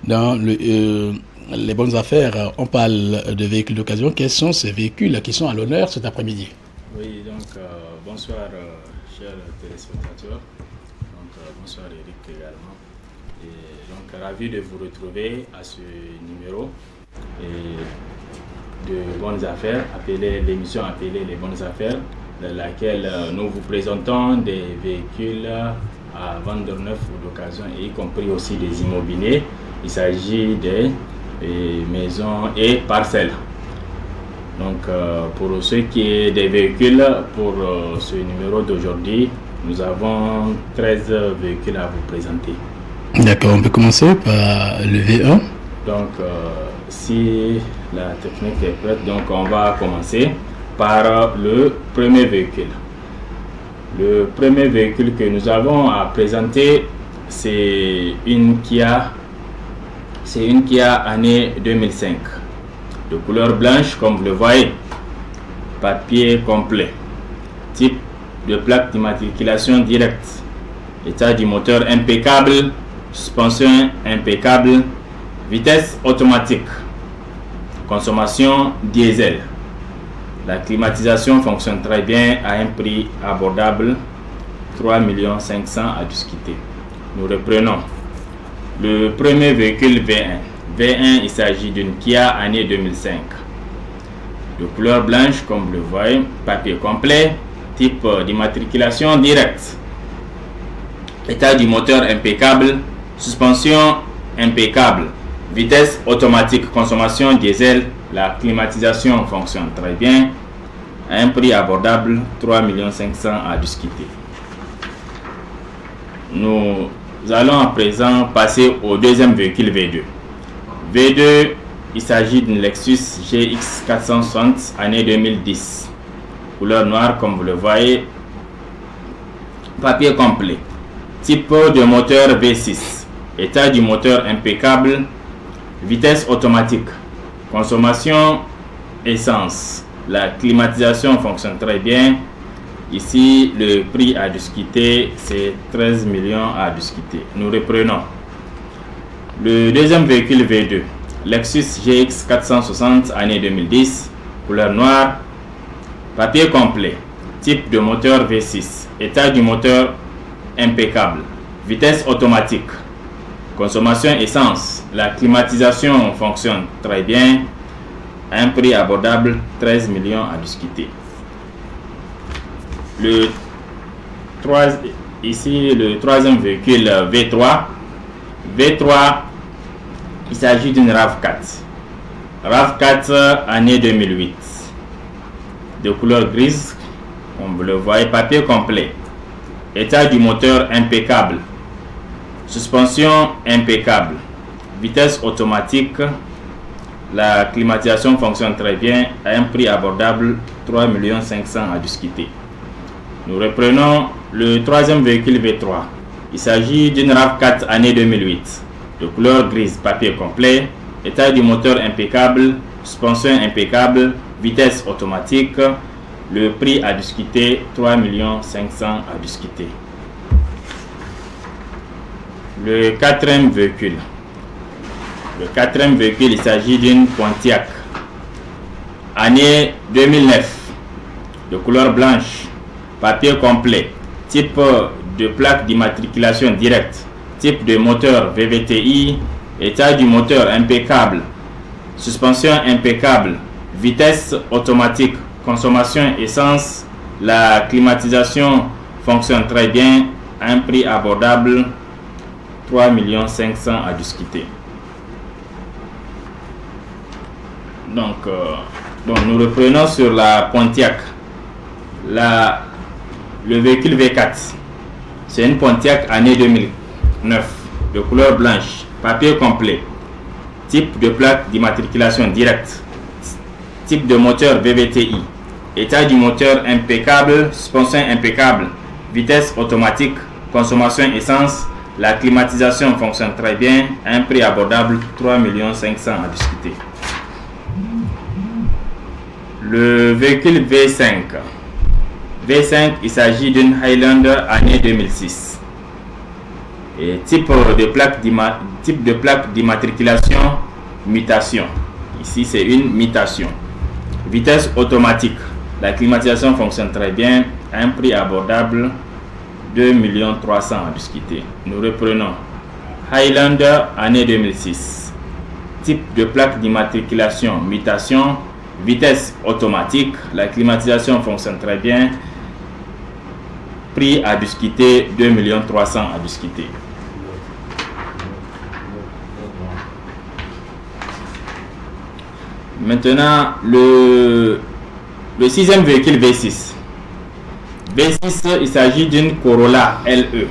Dans les bonnes affaires, on parle de véhicules d'occasion. Quels sont ces véhicules qui sont à l'honneur cet après-midi? Oui, donc bonsoir chers téléspectateurs. Bonsoir Eric également. Et donc ravi de vous retrouver à ce numéro de bonnes affaires, l'émission appelée Les bonnes affaires, dans laquelle nous vous présentons des véhicules à vendre neuf ou d'occasion, y compris aussi des immobiliers. Il s'agit des maisons et parcelles. Donc pour ce qui est des véhicules, pour ce numéro d'aujourd'hui, nous avons 13 véhicules à vous présenter. D'accord, on peut commencer par le V1. Donc si la technique est prête, donc on va commencer par le premier véhicule. Le premier véhicule que nous avons à présenter, c'est une Kia année 2005, de couleur blanche comme vous le voyez, papier complet, type de plaque d'immatriculation directe, état du moteur impeccable, suspension impeccable, vitesse automatique, consommation diesel. La climatisation fonctionne très bien à un prix abordable, 3 500 000 à discuter. Nous reprenons. Le premier véhicule V1. V1, il s'agit d'une Kia année 2005. De couleur blanche, comme vous le voyez, papier complet, type d'immatriculation directe. État du moteur impeccable, suspension impeccable, vitesse automatique, consommation diesel. La climatisation fonctionne très bien, à un prix abordable, 3 500 000 à discuter. Nous allons à présent passer au deuxième véhicule V2. V2, il s'agit d'une Lexus GX 460 année 2010. Couleur noire comme vous le voyez, papier complet, type de moteur V6, état du moteur impeccable, vitesse automatique, consommation essence. La climatisation fonctionne très bien. Ici, le prix à discuter, c'est 13 millions à discuter. Nous reprenons. Le deuxième véhicule V2, Lexus GX 460 année 2010, couleur noire, papier complet, type de moteur V6, état du moteur impeccable, vitesse automatique, consommation essence. La climatisation fonctionne très bien, à un prix abordable, 13 millions à discuter. Ici, le troisième véhicule V3. V3, il s'agit d'une RAV4. RAV4 année 2008. De couleur grise, comme vous le voyez, papier complet. État du moteur impeccable. Suspension impeccable. Vitesse automatique. La climatisation fonctionne très bien, à un prix abordable, 3 500 000 à discuter. Nous reprenons le troisième véhicule V3. Il s'agit d'une RAV4 année 2008, de couleur grise, papier complet, état du moteur impeccable, suspension impeccable, vitesse automatique. Le prix à discuter, 3 500 000 à discuter. Le quatrième véhicule. Le quatrième véhicule, il s'agit d'une Pontiac année 2009, de couleur blanche, papier complet, type de plaque d'immatriculation directe, type de moteur VVTi, état du moteur impeccable, suspension impeccable, vitesse automatique, consommation essence. La climatisation fonctionne très bien, à un prix abordable, 3 500 000 à discuter. Donc nous reprenons sur la Pontiac. Le véhicule V4, c'est une Pontiac année 2009, de couleur blanche, papier complet, type de plaque d'immatriculation directe, type de moteur VVTi, état du moteur impeccable, suspension impeccable, vitesse automatique, consommation essence. La climatisation fonctionne très bien, à un prix abordable, 3 500 000 à discuter. Le véhicule V5. V5, il s'agit d'une Highlander année 2006. Et type de plaque d'immatriculation, mutation. Ici, c'est une mutation. Vitesse automatique. La climatisation fonctionne très bien. À un prix abordable, 2 300 000 à discuter. Nous reprenons. Highlander, année 2006. Type de plaque d'immatriculation, mutation. Vitesse automatique. La climatisation fonctionne très bien. Prix à discuter, 2 300 000 à discuter. Maintenant, le sixième véhicule V6. V6, il s'agit d'une Corolla LE.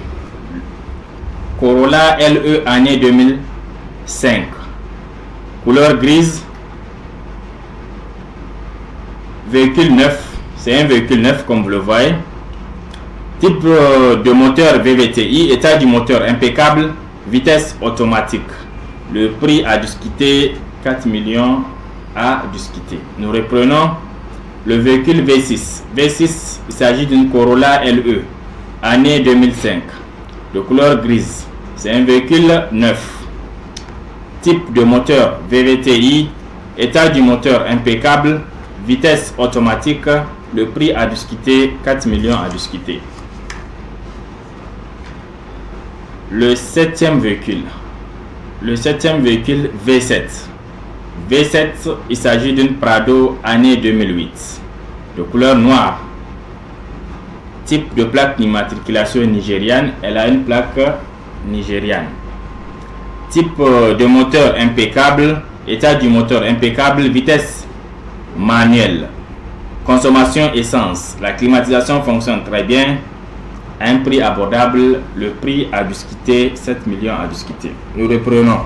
Corolla LE année 2005. Couleur grise. Véhicule neuf. C'est un véhicule neuf comme vous le voyez. Type de moteur VVTi. État du moteur impeccable. Vitesse automatique. Le prix à discuter, 4 millions à discuter. Nous reprenons le véhicule V6. V6, il s'agit d'une Corolla LE, année 2005, de couleur grise. C'est un véhicule neuf. Type de moteur VVTi, état du moteur impeccable, vitesse automatique. Le prix à discuter, 4 millions à discuter. Le septième véhicule. Le septième véhicule V7. V7, il s'agit d'une Prado année 2008, de couleur noire. Type de plaque d'immatriculation nigériane, elle a une plaque nigériane. Type de moteur impeccable, état du moteur impeccable, vitesse manuelle. Consommation essence, la climatisation fonctionne très bien. À un prix abordable, le prix à discuter, 7 millions à discuter. Nous reprenons.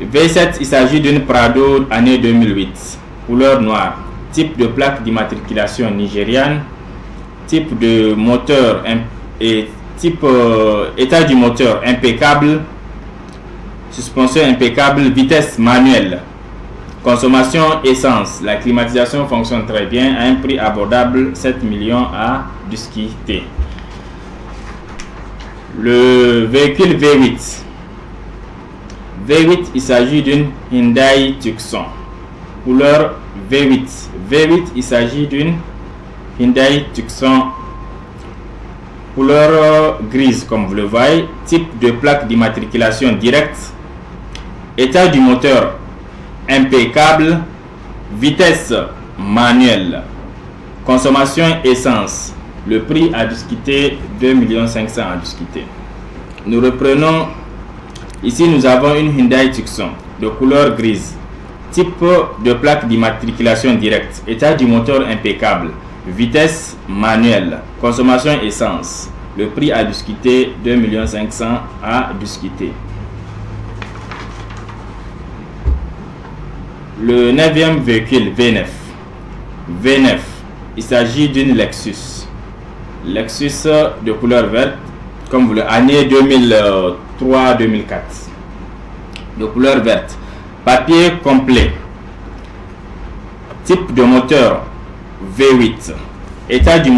V7, il s'agit d'une Prado année 2008, couleur noire. Type de plaque d'immatriculation nigériane. Type de moteur et type état du moteur impeccable. Suspension impeccable, vitesse manuelle. Consommation essence, la climatisation fonctionne très bien. À un prix abordable, 7 millions à discuter. Le véhicule V8. V8, il s'agit d'une Hyundai Tucson, couleur V8. V8, il s'agit d'une Hyundai Tucson, couleur grise, comme vous le voyez. Type de plaque d'immatriculation directe. État du moteur impeccable. Vitesse manuelle. Consommation essence. Le prix à discuter, 2 500 000 à discuter. Nous reprenons. Ici, nous avons une Hyundai Tucson de couleur grise. Type de plaque d'immatriculation directe. État du moteur impeccable. Vitesse manuelle. Consommation essence. Le prix à discuter, 2 500 000 à discuter. Le 9e véhicule V9. V9. Il s'agit d'une Lexus. Lexus de couleur verte. Comme vous le année 2003-2004, de couleur verte. Papier complet. Type de moteur V8. État du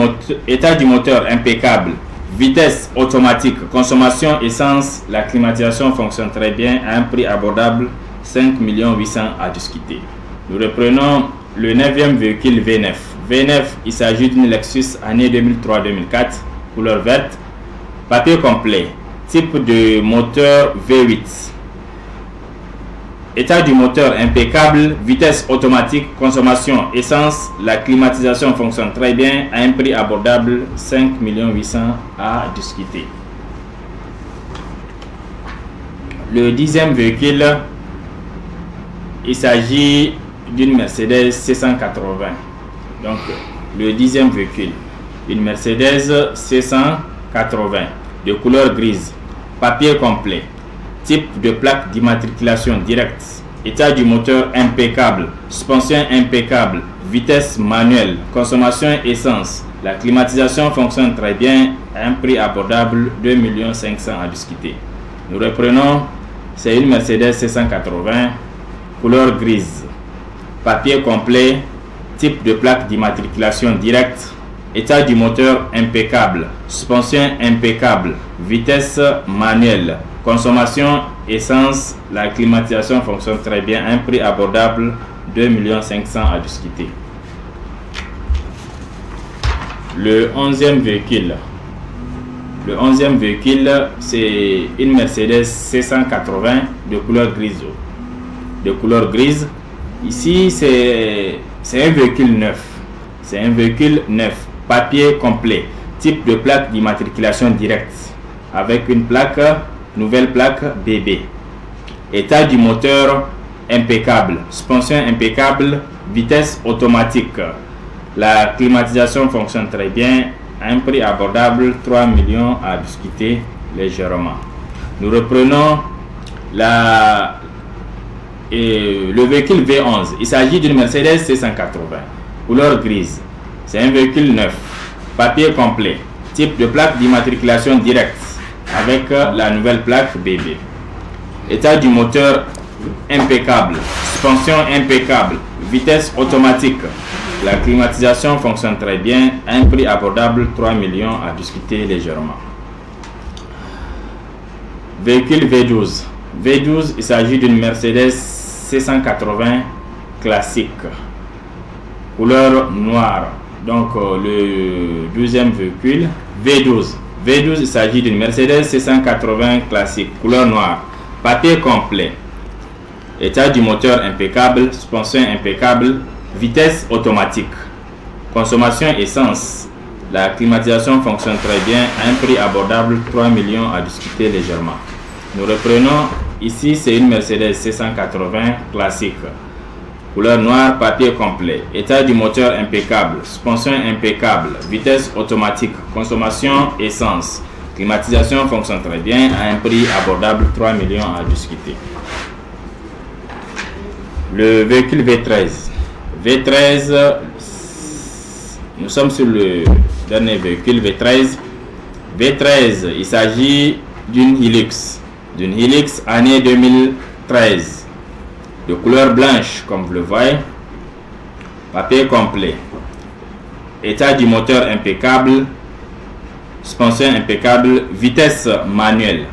moteur impeccable. Vitesse automatique. Consommation essence. La climatisation fonctionne très bien. À un prix abordable, 5 800 000 à discuter. Nous reprenons le 9e véhicule V9. V9, il s'agit d'une Lexus année 2003-2004, couleur verte. Papier complet. Type de moteur V8. État du moteur impeccable. Vitesse automatique. Consommation essence. La climatisation fonctionne très bien. À un prix abordable, 5 800 000 à discuter. Le 10e véhicule, il s'agit d'une Mercedes C180. Donc, le 10e véhicule, une Mercedes C180 de couleur grise. Papier complet. Type de plaque d'immatriculation directe. État du moteur impeccable. Suspension impeccable. Vitesse manuelle. Consommation essence. La climatisation fonctionne très bien. À un prix abordable, 2 500 000 à discuter. Nous reprenons. C'est une Mercedes C180. Couleur grise. Papier complet. Type de plaque d'immatriculation directe. État du moteur impeccable. Suspension impeccable. Vitesse manuelle. Consommation essence. La climatisation fonctionne très bien. Un prix abordable, 2 500 000 à discuter. Le 11e véhicule. Le 11e véhicule, c'est une Mercedes C180 de couleur grise. De couleur grise. Ici, c'est un véhicule neuf. C'est un véhicule neuf. Papier complet. Type de plaque d'immatriculation directe. Avec une plaque, nouvelle plaque BB. État du moteur impeccable. Suspension impeccable. Vitesse automatique. La climatisation fonctionne très bien. Un prix abordable, 3 millions à discuter légèrement. Nous reprenons le véhicule V11. Il s'agit d'une Mercedes C180, couleur grise. C'est un véhicule neuf, papier complet, type de plaque d'immatriculation directe avec la nouvelle plaque BB. État du moteur impeccable, suspension impeccable, vitesse automatique. La climatisation fonctionne très bien. Un prix abordable, 3 millions à discuter légèrement. Véhicule V12. V12, il s'agit d'une Mercedes C180 classique. Couleur noire. Donc le 12e véhicule. V12. V12, il s'agit d'une Mercedes C180 classique. Couleur noire. Papier complet. État du moteur impeccable. Suspension impeccable. Vitesse automatique. Consommation essence. La climatisation fonctionne très bien. Un prix abordable, 3 millions à discuter légèrement. Nous reprenons. Ici, c'est une Mercedes C180 classique. Couleur noire, papier complet. État du moteur impeccable. Suspension impeccable. Vitesse automatique. Consommation essence. Climatisation fonctionne très bien. À un prix abordable, 3 millions à discuter. Le véhicule V13. V13, nous sommes sur le dernier véhicule V13. V13, il s'agit d'une Hilux. D'une Hilux année 2013. De couleur blanche, comme vous le voyez. Papier complet. État du moteur impeccable. Suspension impeccable. Vitesse manuelle.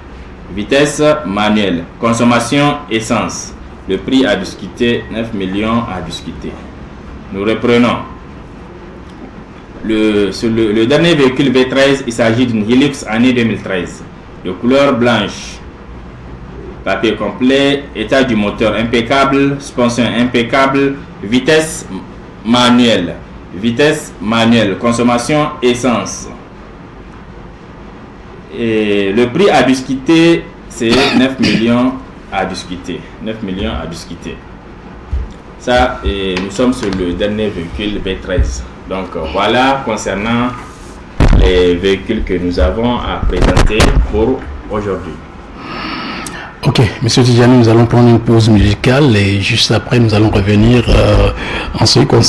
Vitesse manuelle. Consommation essence. Le prix à discuter, 9 millions à discuter. Nous reprenons. Sur le dernier véhicule V13, il s'agit d'une Hilux année 2013. De couleur blanche. Papier complet. État du moteur impeccable. Suspension impeccable. Vitesse manuelle. Vitesse manuelle. Consommation essence. Et le prix à discuter, c'est 9 millions à discuter. 9 millions à discuter. Ça, et nous sommes sur le dernier véhicule V13. Donc voilà concernant les véhicules que nous avons à présenter pour aujourd'hui. Ok, Monsieur Tidjani, nous allons prendre une pause musicale et juste après nous allons revenir en ce qui concerne